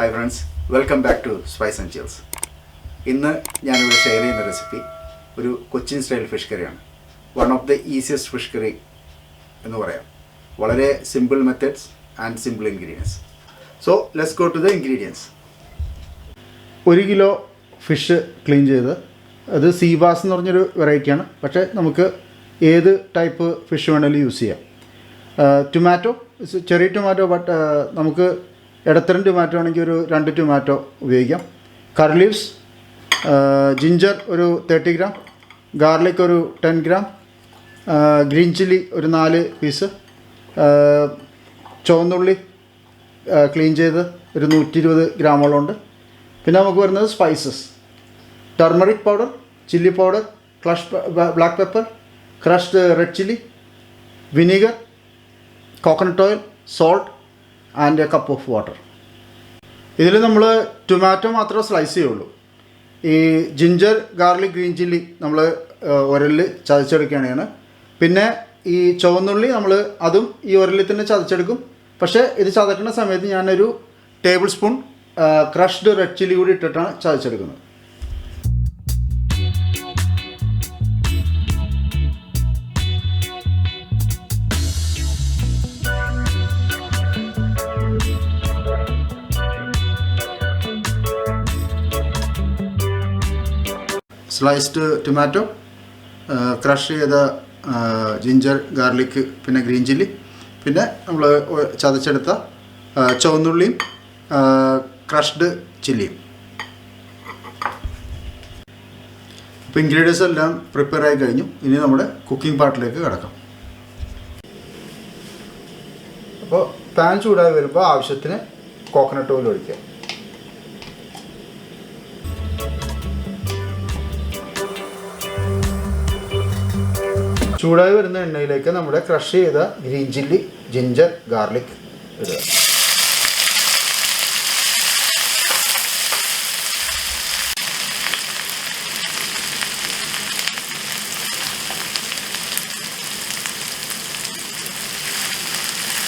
Hi friends, welcome back to Spice and Chills. ഇന്ന് ഞാനിവിടെ share ചെയ്യുന്ന റെസിപ്പി ഒരു കൊച്ചിൻ സ്റ്റൈൽ ഫിഷ് കറിയാണ്. One of the easiest fish curry എന്ന് പറയാം. വളരെ simple methods and simple ingredients. So let's go to the ingredients. 1 kilo fish clean ചെയ്ത്, അത് സീ ബാസ് എന്ന് പറഞ്ഞൊരു വെറൈറ്റിയാണ്, പക്ഷേ നമുക്ക് ഏത് ടൈപ്പ് ഫിഷ് വേണമെങ്കിലും യൂസ് ചെയ്യാം. ടൊമാറ്റോ, ചെറിയ ടൊമാറ്റോ, ബട്ട് നമുക്ക് ഇടത്തരം ടൊമാറ്റോ ആണെങ്കിൽ ഒരു 2 ടൊമാറ്റോ ഉപയോഗിക്കാം. കറി ലീവ്സ്, ജിഞ്ചർ ഒരു 30 ഗ്രാം, ഗാർലിക് ഒരു 10 ഗ്രാം, ഗ്രീൻ ചില്ലി ഒരു 4 പീസ്, ചുവന്നുള്ളി ക്ലീൻ ചെയ്ത് ഒരു 120 ഗ്രാമോളം ഉണ്ട്. പിന്നെ നമുക്ക് വരുന്നത് spices: turmeric powder, chilli powder, black pepper, crushed red chilli, vinegar, coconut oil, salt and A cup of water. ഇതിൽ നമ്മൾ ടൊമാറ്റോ മാത്രമേ സ്ലൈസ് ചെയ്യുള്ളൂ. ഈ ജിഞ്ചർ, ഗാർലിക്, ഗ്രീൻ ചില്ലി നമ്മൾ ഉരലിൽ ചതച്ചെടുക്കുകയാണ്. പിന്നെ ഈ ചുവന്നുള്ളി നമ്മൾ അതും ഈ ഉരലിൽ തന്നെ ചതച്ചെടുക്കും. പക്ഷേ ഇത് ചതക്കുന്ന സമയത്ത് ഞാനൊരു table spoon crushed red chilli കൂടി ഇട്ടിട്ടാണ് ചതച്ചെടുക്കുന്നത്. സ്ലൈസ്ഡ് ടൊമാറ്റോ, ക്രഷ് ചെയ്ത ജിഞ്ചർ, ഗാർലിക്, പിന്നെ ഗ്രീൻ ചില്ലി, പിന്നെ നമ്മൾ ചതച്ചെടുത്ത ചുവന്നുള്ളിയും ക്രഷ്ഡ് ചില്ലിയും. അപ്പോൾ ഇൻഗ്രീഡിയൻസ് എല്ലാം പ്രിപ്പയർ ആയി കഴിഞ്ഞു. ഇനി നമ്മുടെ കുക്കിംഗ് പാർട്ടിലേക്ക് കിടക്കാം. അപ്പോൾ പാൻ ചൂടായി വരുമ്പോൾ ആവശ്യത്തിന് കോക്കനട്ട് ഓയിൽ ഒഴിക്കുക. ചൂടായി വരുന്ന എണ്ണയിലേക്ക് നമ്മുടെ ക്രഷ് ചെയ്ത ഗ്രീൻ ചില്ലി, ജിഞ്ചർ, ഗാർലിക് ഇടുക.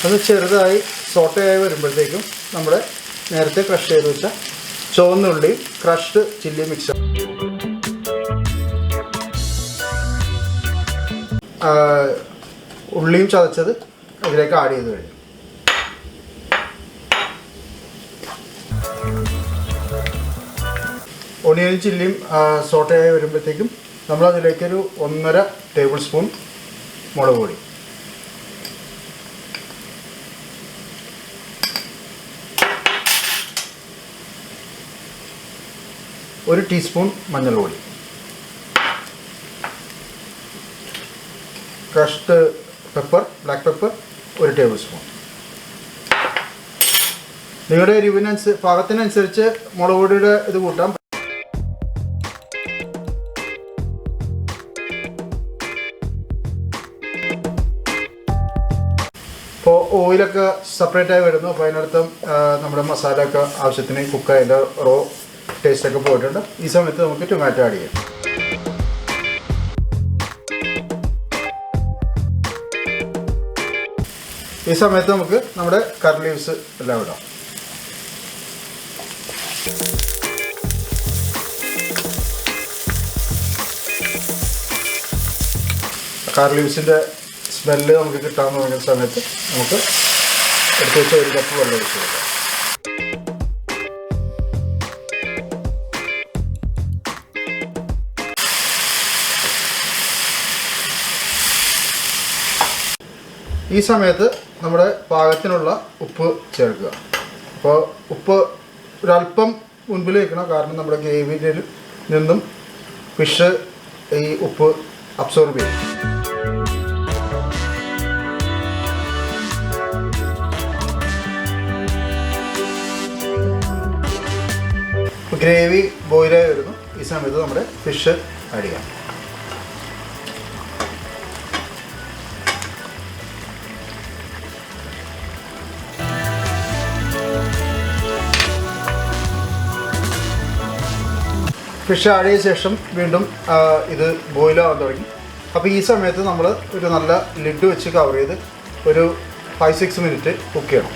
അത് ചെറുതായി സോട്ടയായി വരുമ്പോഴത്തേക്കും നമ്മുടെ നേരത്തെ ക്രഷ് ചെയ്ത് വെച്ച ചുവന്നുള്ളിയും ക്രഷ്ഡ് ചില്ലി മിക്സ്, ഉള്ളിയും ചതച്ചത് ഇതിലേക്ക് ആഡ് ചെയ്ത് കഴിഞ്ഞു. ഒണിയനും ചില്ലിയും സോട്ടയായി വരുമ്പോഴത്തേക്കും നമ്മളതിലേക്കൊരു 1.5 ടേബിൾ സ്പൂൺ മുളക് പൊടി, ഒരു ടീസ്പൂൺ മഞ്ഞൾപ്പൊടി, ക്രഷ്ഡ് പെപ്പർ, ബ്ലാക്ക് പെപ്പർ ഒരു ടേബിൾ സ്പൂൺ. നിങ്ങളുടെ പാകത്തിനനുസരിച്ച് മുളക് പൊടിയുടെ ഇത് കൂട്ടാം. ഇപ്പോൾ ഓയിലൊക്കെ സെപ്പറേറ്റായി വരുന്നു. അപ്പോൾ അതിനർത്ഥം നമ്മുടെ മസാലയൊക്കെ ആവശ്യത്തിന് കുക്കായി അതിൻ്റെ റോ ടേസ്റ്റൊക്കെ പോയിട്ടുണ്ട്. ഈ സമയത്ത് നമുക്ക് ടൊമാറ്റോ ആഡ് ചെയ്യാം. ഈ സമയത്ത് നമുക്ക് നമ്മുടെ കറി ലീവ്സ് എല്ലാം ഇടാം. കറി ലീവ്സിൻ്റെ സ്മെല്ല് നമുക്ക് കിട്ടാൻ തുടങ്ങിയ സമയത്ത് നമുക്ക് എടുത്ത് വെച്ച 1 കപ്പ് വെള്ളം ഒഴിച്ച് കൊടുക്കാം. ഈ സമയത്ത് നമ്മുടെ പാകത്തിനുള്ള ഉപ്പ് ചേർക്കുക. അപ്പോൾ ഉപ്പ് ഒരല്പം മുൻപിൽ വയ്ക്കണം, കാരണം നമ്മുടെ ഗ്രേവിയിൽ നിന്നും ഫിഷ് ഈ ഉപ്പ് അബ്സോർബ് ചെയ്യും. ഗ്രേവി ബോയിലായി വരുന്നു. ഈ സമയത്ത് നമ്മുടെ ഫിഷ് ആഡ് ചെയ്യാം. ഫിഷ് ആഡ് ചെയ്ത ശേഷം വീണ്ടും ഇത് ബോയിലാവാൻ തുടങ്ങി. അപ്പോൾ ഈ സമയത്ത് നമ്മൾ ഒരു നല്ല ലിഡ് വെച്ച് കവർ ചെയ്ത് ഒരു 5-6 മിനിറ്റ് കുക്ക് ചെയ്യണം.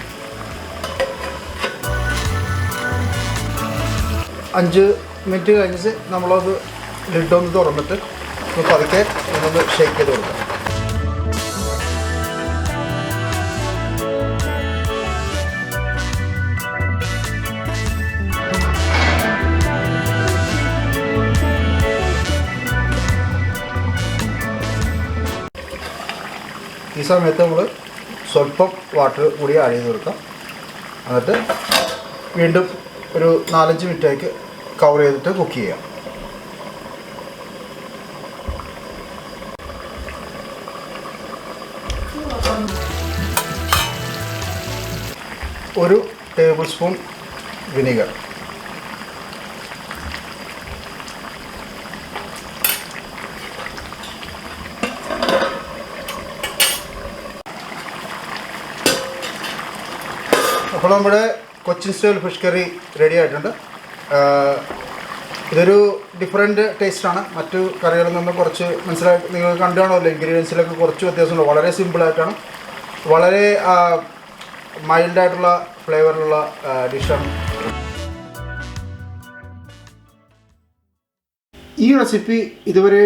5 മിനിറ്റ് കഴിഞ്ഞ് നമ്മളത് ലിഡൊന്ന് തുറന്നിട്ട് പതുക്കെ ഒന്ന് ഷേക്ക് ചെയ്ത് കൊടുക്കാം. ഈ സമയത്ത് നമ്മൾ സ്വല്പം വാട്ടർ കൂടി ആഡ് ചെയ്ത് കൊടുക്കാം. എന്നിട്ട് വീണ്ടും ഒരു 4-5 മിനിറ്റേക്ക് കവർ ചെയ്തിട്ട് കുക്ക് ചെയ്യാം. ഒരു ടേബിൾ സ്പൂൺ വിനീഗർ, അപ്പോൾ നമ്മുടെ Cochin style fish curry ready ആയിട്ടുണ്ട്. ഇതൊരു ഡിഫറെൻറ്റ് ടേസ്റ്റാണ്. മറ്റു കറികളിൽ നിന്ന് കുറച്ച് മനസ്സിലാക്കി നിങ്ങൾ കണ്ടാണല്ലോ, ഇൻഗ്രീഡിയൻസിലൊക്കെ കുറച്ച് വ്യത്യാസമുണ്ട്. വളരെ സിമ്പിളായിട്ടാണ്, വളരെ മൈൽഡായിട്ടുള്ള ഫ്ലേവറിലുള്ള ഡിഷാണ്. ഈ റെസിപ്പി ഇതുവരെ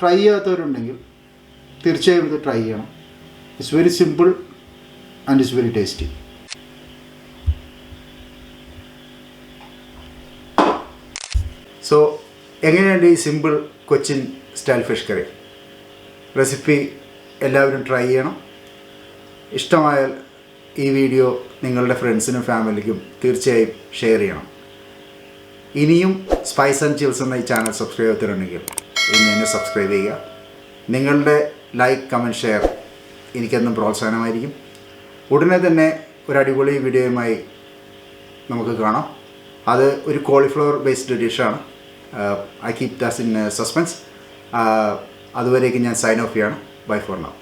ട്രൈ ചെയ്യാത്തവരുണ്ടെങ്കിൽ തീർച്ചയായും ഇത് ട്രൈ ചെയ്യണം. It's very simple and it's very tasty. So എങ്ങനെയുണ്ട് ഈ simple Cochin style fish curry recipe? എല്ലാവരും ട്രൈ ചെയ്യണം. ഇഷ്ടമായാൽ ഈ വീഡിയോ നിങ്ങളുടെ ഫ്രണ്ട്സിനും ഫാമിലിക്കും തീർച്ചയായും ഷെയർ ചെയ്യണം. ഇനിയും സ്പൈസ് ആൻഡ് ചിൽസ് എന്ന ഈ ചാനൽ സബ്സ്ക്രൈബ് ചെയ്തിട്ടുണ്ടെങ്കിൽ ഇന്ന് തന്നെ സബ്സ്ക്രൈബ് ചെയ്യുക. നിങ്ങളുടെ ലൈക്ക്, കമൻറ്റ്, ഷെയർ എനിക്കെന്നും പ്രോത്സാഹനമായിരിക്കും. ഉടനെ തന്നെ ഒരു അടിപൊളി വീഡിയോയുമായി നമുക്ക് കാണാം. അത് ഒരു കോളിഫ്ലവർ ബേസ്ഡ് ഡിഷാണ്. I keep that in suspense. അതുവരേക്കും ഞാൻ സൈൻ ഓഫ് ചെയ്യാണ്. Bye for now.